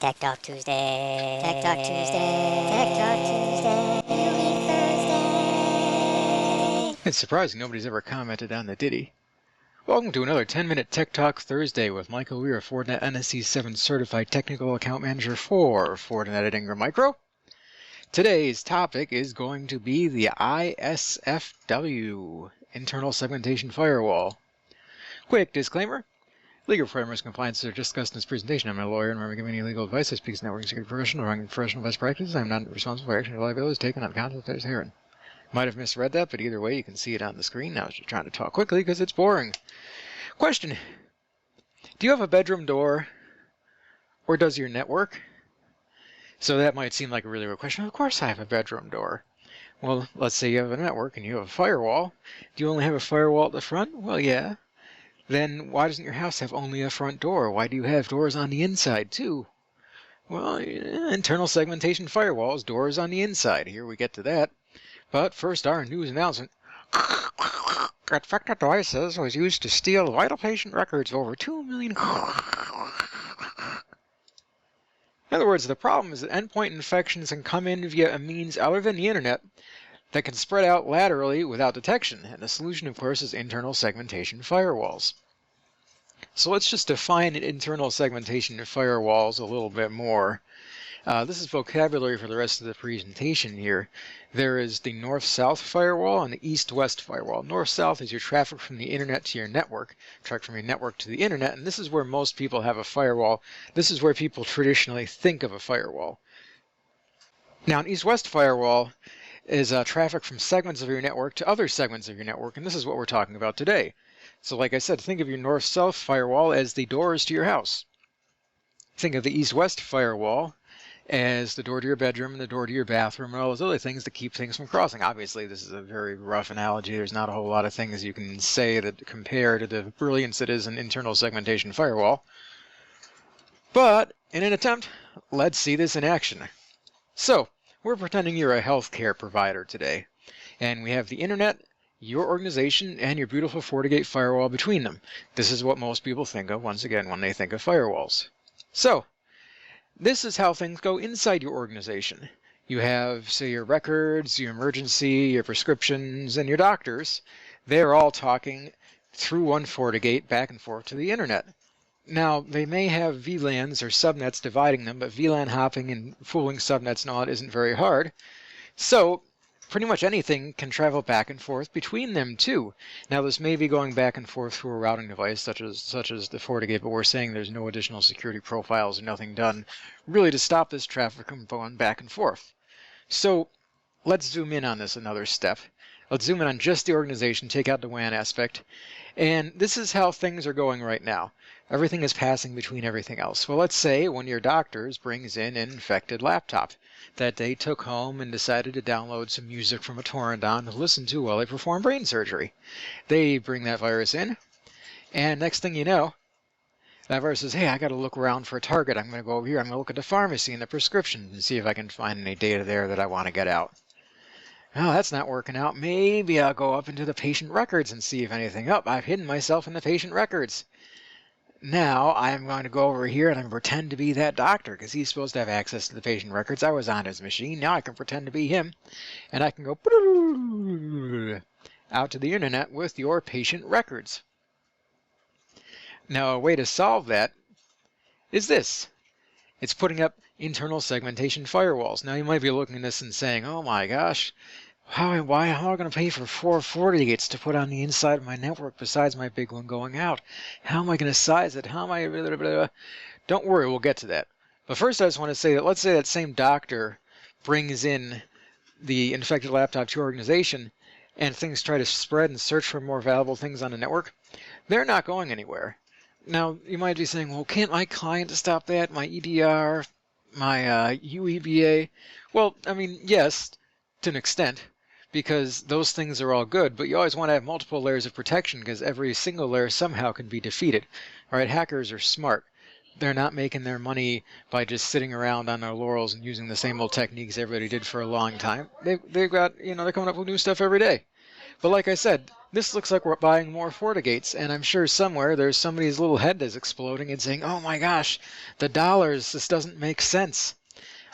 Tech Talk Tuesday. Tech Talk Tuesday. Tech Talk Tuesday. Thursday. It's surprising nobody's ever commented on the ditty. Welcome to another 10-minute Tech Talk Thursday with Michael Weir, Fortinet NSC 7 Certified Technical Account Manager for Fortinet at Ingram Micro. Today's topic is going to be the ISFW, Internal Segmentation Firewall. Quick disclaimer. Legal parameters and compliance are discussed in this presentation. I'm a lawyer and I'm giving any legal advice. I speak as a networking security professional running professional best practices. I'm not responsible for action or liabilities taken on the content that is herein. Might have misread that, but either way, you can see it on the screen. Now I was just trying to talk quickly because it's boring. Question. Do you have a bedroom door? Or does your network? So that might seem like a really weird question. Of course I have a bedroom door. Well, let's say you have a network and you have a firewall. Do you only have a firewall at the front? Well, yeah. Then why doesn't your house have only a front door? Why do you have doors on the inside too? Well, internal segmentation firewalls, doors on the inside. Here we get to that. But first, our news announcement. Infected devices was used to steal vital patient records of over 2 million. In other words, the problem is that endpoint infections can come in via a means other than the internet that can spread out laterally without detection, and the solution, of course, is internal segmentation firewalls. So let's just define internal segmentation firewalls a little bit more. This is vocabulary for the rest of the presentation here. There is the north-south firewall and the east-west firewall. North-south is your traffic from the internet to your network, traffic from your network to the internet, and this is where most people have a firewall. This is where people traditionally think of a firewall. Now, an east-west firewall is traffic from segments of your network to other segments of your network, and this is what we're talking about today. So like I said, think of your north-south firewall as the doors to your house. Think of the east-west firewall as the door to your bedroom and the door to your bathroom and all those other things that keep things from crossing. Obviously, this is a very rough analogy. There's not a whole lot of things you can say that compare to the brilliance that is an internal segmentation firewall. But in an attempt, let's see this in action. So, we're pretending you're a healthcare provider today, and we have the internet, your organization, and your beautiful FortiGate firewall between them. This is what most people think of, once again, when they think of firewalls. So, this is how things go inside your organization. You have, say, your records, your emergency, your prescriptions, and your doctors. They're all talking through one FortiGate back and forth to the internet. Now, they may have VLANs or subnets dividing them, but VLAN hopping and fooling subnets and all that isn't very hard. So, pretty much anything can travel back and forth between them too. Now, this may be going back and forth through a routing device such as the FortiGate, but we're saying there's no additional security profiles or nothing done really to stop this traffic from going back and forth. So, let's zoom in on this another step. Let's zoom in on just the organization, take out the WAN aspect, and this is how things are going right now. Everything is passing between everything else. Well, let's say one of your doctors brings in an infected laptop that they took home and decided to download some music from a torrent on to listen to while they perform brain surgery. They bring that virus in, and next thing you know, that virus says, hey, I got to look around for a target. I'm going to go over here. I'm going to look at the pharmacy and the prescriptions and see if I can find any data there that I want to get out. Oh, that's not working out. Maybe I'll go up into the patient records and see if anything. Oh, I've hidden myself in the patient records. Now I'm going to go over here and I'm going to pretend to be that doctor because he's supposed to have access to the patient records. I was on his machine. Now I can pretend to be him. And I can go out to the internet with your patient records. Now a way to solve that is this. It's putting up internal segmentation firewalls. Now you might be looking at this and saying, oh my gosh, how am I going to pay for 4 FortiGates to put on the inside of my network besides my big one going out? How am I going to size it? How am I... Blah, blah, blah. Don't worry, we'll get to that. But first I just want to say that let's say that same doctor brings in the infected laptop to your organization and things try to spread and search for more valuable things on the network. They're not going anywhere. Now, you might be saying, well, can't my client stop that? My EDR, my UEBA? Well, I mean, yes, to an extent, because those things are all good, but you always want to have multiple layers of protection because every single layer somehow can be defeated. All right, hackers are smart. They're not making their money by just sitting around on their laurels and using the same old techniques everybody did for a long time. They've got, they're coming up with new stuff every day. But like I said, this looks like we're buying more FortiGates, and I'm sure somewhere there's somebody's little head that's exploding and saying, oh my gosh, the dollars, this doesn't make sense.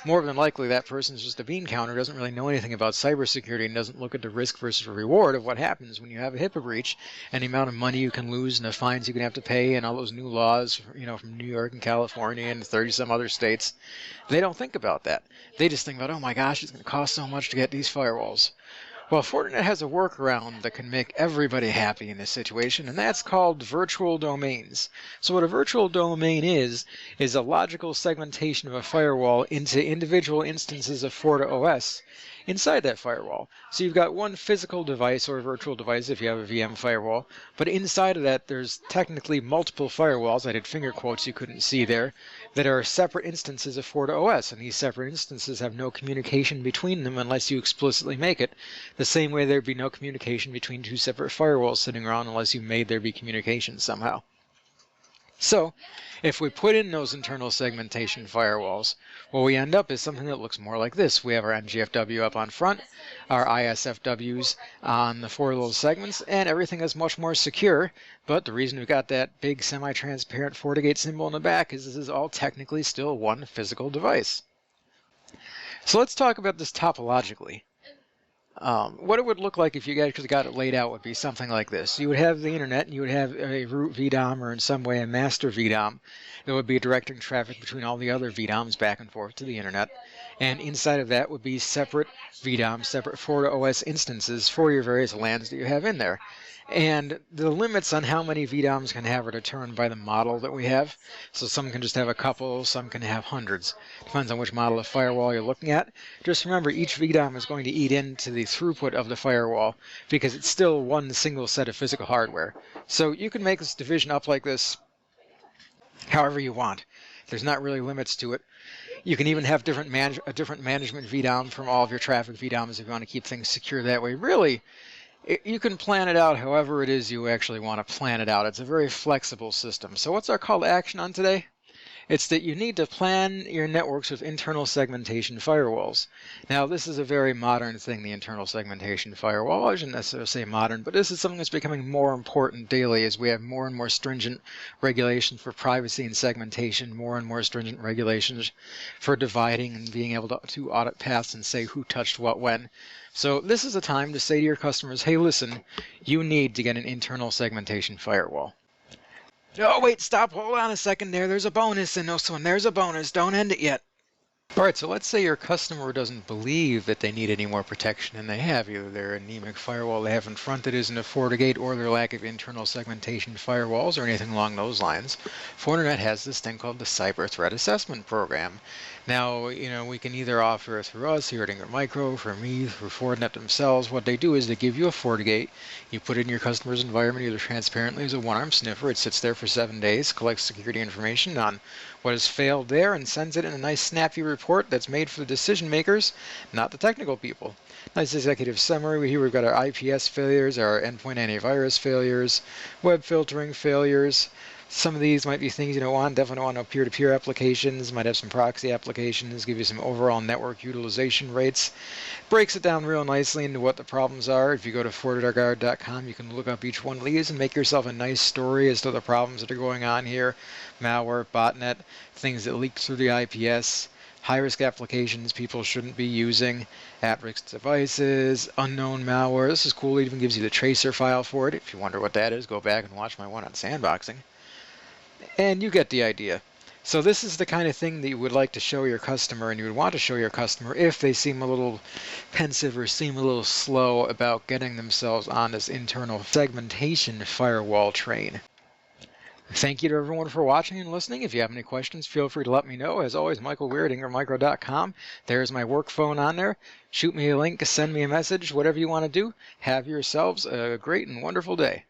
More than likely, that person's just a bean counter, doesn't really know anything about cybersecurity, and doesn't look at the risk versus reward of what happens when you have a HIPAA breach, and the amount of money you can lose, and the fines you can have to pay, and all those new laws, from New York and California and 30-some other states. They don't think about that. They just think about, oh my gosh, it's going to cost so much to get these firewalls. Well, Fortinet has a workaround that can make everybody happy in this situation, and that's called virtual domains. So what a virtual domain is a logical segmentation of a firewall into individual instances of FortiOS inside that firewall. So you've got one physical device or a virtual device if you have a VM firewall, but inside of that there's technically multiple firewalls, I did finger quotes you couldn't see there, that are separate instances of FortiOS, and these separate instances have no communication between them unless you explicitly make it, the same way there'd be no communication between two separate firewalls sitting around unless you made there be communication somehow. So, if we put in those internal segmentation firewalls, what we end up is something that looks more like this. We have our NGFW up on front, our ISFWs on the four little segments, and everything is much more secure. But the reason we've got that big semi-transparent FortiGate symbol in the back is this is all technically still one physical device. So let's talk about this topologically. What it would look like if you guys got it laid out would be something like this. You would have the internet, and you would have a root VDOM or in some way a master VDOM that would be directing traffic between all the other VDOMs back and forth to the internet. And inside of that would be separate VDOMs, separate FortiOS instances for your various LANs that you have in there. And the limits on how many VDOMs can have are determined by the model that we have. So some can just have a couple, some can have hundreds. Depends on which model of firewall you're looking at. Just remember, each VDOM is going to eat into the throughput of the firewall because it's still one single set of physical hardware. So you can make this division up like this however you want. There's not really limits to it. You can even have a different management VDOM from all of your traffic VDOMs if you want to keep things secure that way. Really, you can plan it out however it is you actually want to plan it out. It's a very flexible system. So what's our call to action on today? It's that you need to plan your networks with internal segmentation firewalls. Now, this is a very modern thing, the internal segmentation firewall. I shouldn't necessarily say modern, but this is something that's becoming more important daily as we have more and more stringent regulations for privacy and segmentation, more and more stringent regulations for dividing and being able to audit paths and say who touched what when. So this is a time to say to your customers, hey, listen, you need to get an internal segmentation firewall. Oh, wait, stop, hold on a second there. There's a bonus in this one. There's a bonus. Don't end it yet. All right, so let's say your customer doesn't believe that they need any more protection than they have. Either their anemic firewall they have in front that isn't a FortiGate or their lack of internal segmentation firewalls or anything along those lines. Fortinet has this thing called the Cyber Threat Assessment Program. Now, we can either offer it through us here at Ingram Micro, for me, through Fortinet themselves. What they do is they give you a FortiGate. You put it in your customer's environment either transparently as a one-arm sniffer. It sits there for 7 days, collects security information on what has failed there, and sends it in a nice snappy report that's made for the decision makers, not the technical people. Nice executive summary. Here we've got our IPS failures, our endpoint antivirus failures, web filtering failures. Some of these might be things you don't want. Definitely don't want no peer-to-peer applications. Might have some proxy applications. Give you some overall network utilization rates. Breaks it down real nicely into what the problems are. If you go to FortitGuard.com, you can look up each one of these and make yourself a nice story as to the problems that are going on here. Malware, botnet, things that leak through the IPS, high-risk applications people shouldn't be using, at-risk devices, unknown malware. This is cool. It even gives you the tracer file for it. If you wonder what that is, go back and watch my one on sandboxing. And you get the idea. So this is the kind of thing that you would like to show your customer, and you would want to show your customer if they seem a little pensive or seem a little slow about getting themselves on this internal segmentation firewall train. Thank you to everyone for watching and listening. If you have any questions, feel free to let me know. As always, Michael Weir at IngramMicro.com. There's my work phone on there. Shoot me a link, send me a message, whatever you want to do. Have yourselves a great and wonderful day.